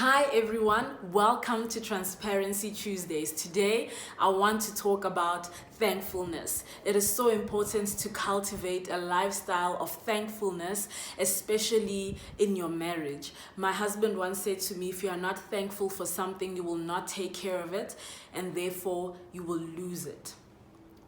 Hi everyone, welcome to Transparency Tuesdays. Today I want to talk about thankfulness. It is so important to cultivate a lifestyle of thankfulness, especially in your marriage. My husband once said to me, if you are not thankful for something, you will not take care of it, and therefore you will lose it.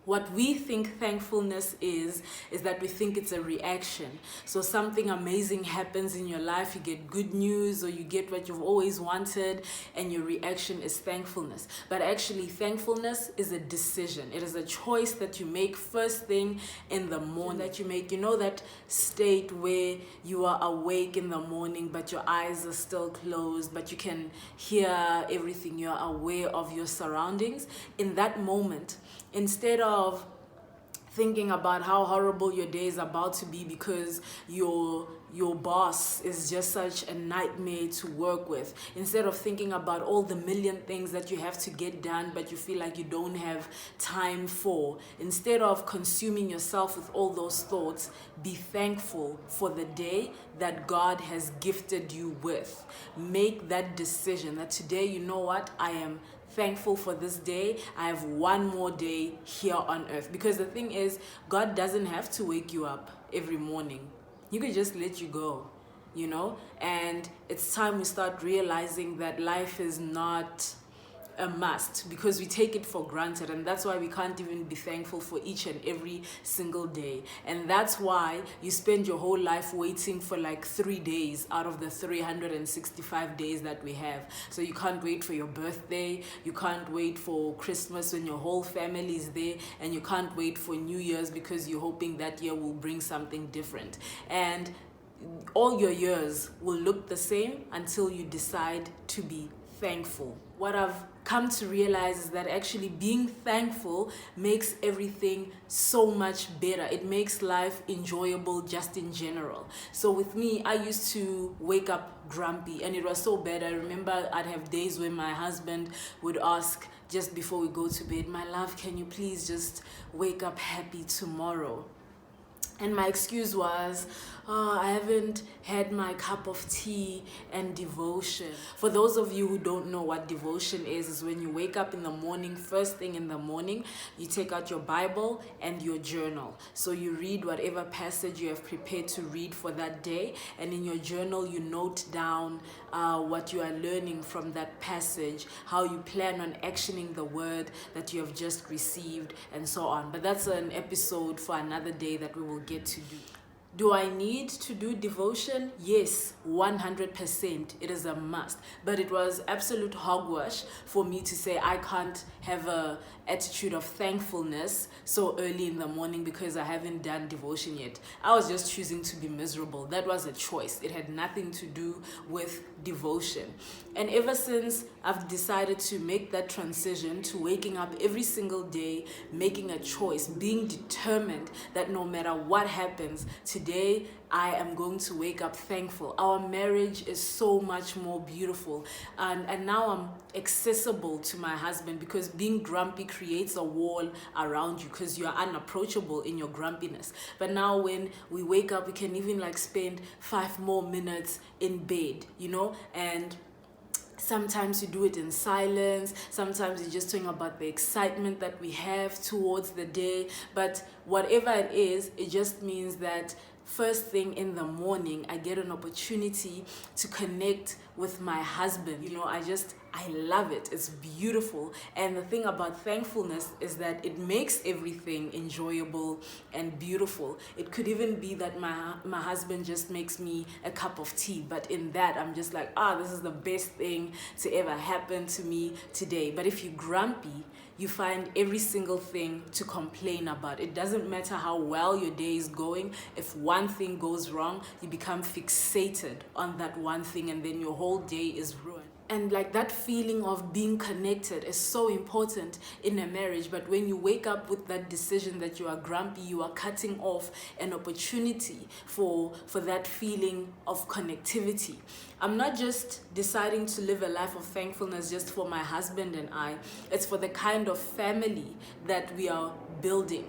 What we think thankfulness is that we think it's a reaction. So something amazing happens in your life, you get good news or you get what you've always wanted, and your reaction is thankfulness. But actually, thankfulness is a decision. It is a choice that you make first thing in the morning. That you make, that state where you are awake in the morning, but your eyes are still closed, but you can hear everything. You're aware of your surroundings. In that moment, instead of thinking about how horrible your day is about to be because your boss is just such a nightmare to work with, instead of thinking about all the million things that you have to get done but you feel like you don't have time for, instead of consuming yourself with all those thoughts, be thankful for the day that God has gifted you with. Make that decision that today, you know what, I am thankful for this day. I have one more day here on earth. Because the thing is, God doesn't have to wake you up every morning. He could just let you go, and it's time we start realizing that life is not a must, because we take it for granted, and that's why we can't even be thankful for each and every single day. And that's why you spend your whole life waiting for like 3 days out of the 365 days that we have. So you can't wait for your birthday, you can't wait for Christmas when your whole family is there, and you can't wait for New Year's because you're hoping that year will bring something different. And all your years will look the same until you decide to be thankful. What I've come to realize is that actually being thankful makes everything so much better. It makes life enjoyable just in general. So with me, I used to wake up grumpy, and it was so bad. I remember I'd have days when my husband would ask just before we go to bed, "My love, can you please just wake up happy tomorrow?" And my excuse was, I haven't had my cup of tea and devotion. For those of you who don't know what devotion is when you wake up in the morning, first thing in the morning, you take out your Bible and your journal. So you read whatever passage you have prepared to read for that day, and in your journal you note down what you are learning from that passage, how you plan on actioning the word that you have just received, and so on. But that's an episode for another day that we will get to do. Do I need to do devotion? Yes, 100%. It is a must. But it was absolute hogwash for me to say I can't have a attitude of thankfulness so early in the morning because I haven't done devotion yet. I was just choosing to be miserable. That was a choice. It had nothing to do with devotion. And ever since I've decided to make that transition to waking up every single day, making a choice, being determined that no matter what happens, today I am going to wake up thankful. Our marriage is so much more beautiful. And now I'm accessible to my husband, because being grumpy creates a wall around you because you are unapproachable in your grumpiness. But now when we wake up, we can even spend 5 more minutes in bed, and sometimes you do it in silence. Sometimes you're just talking about the excitement that we have towards the day. But whatever it is, it just means that first thing in the morning, I get an opportunity to connect with my husband. I love it. It's beautiful. And the thing about thankfulness is that it makes everything enjoyable and beautiful. It could even be that my husband just makes me a cup of tea, but in that I'm just like, this is the best thing to ever happen to me today. But if you're grumpy, you find every single thing to complain about. It doesn't matter how well your day is going. If one thing goes wrong, you become fixated on that one thing, and then your whole day is ruined. And that feeling of being connected is so important in a marriage. But when you wake up with that decision that you are grumpy, you are cutting off an opportunity for that feeling of connectivity. I'm not just deciding to live a life of thankfulness just for my husband and I. It's for the kind of family that we are building.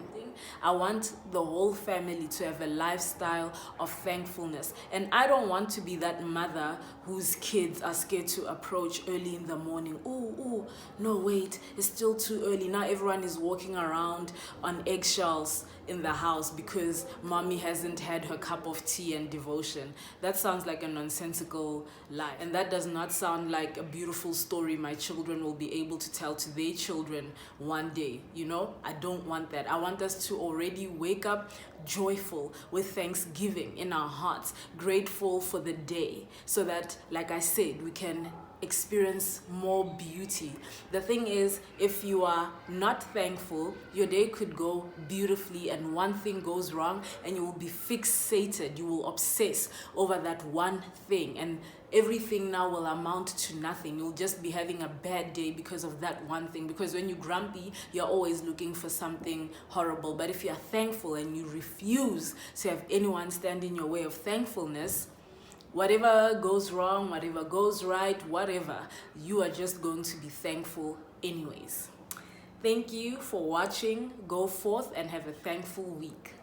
I want the whole family to have a lifestyle of thankfulness. And I don't want to be that mother whose kids are scared to approach early in the morning. Oh, no, wait, it's still too early. Now everyone is walking around on eggshells in the house because mommy hasn't had her cup of tea and devotion. That sounds like a nonsensical lie. And that does not sound like a beautiful story my children will be able to tell to their children one day. You know, I don't want that. I want us to already wake up joyful with thanksgiving in our hearts, grateful for the day, so that, like I said, we can experience more beauty. The thing is, if you are not thankful, your day could go beautifully and one thing goes wrong and you will be fixated, you will obsess over that one thing, and everything now will amount to nothing. You'll just be having a bad day because of that one thing, because when you're grumpy, you're always looking for something horrible. But if you're thankful and you refuse to have anyone stand in your way of thankfulness, whatever goes wrong, whatever goes right, whatever, you are just going to be thankful anyways. Thank you for watching. Go forth and have a thankful week.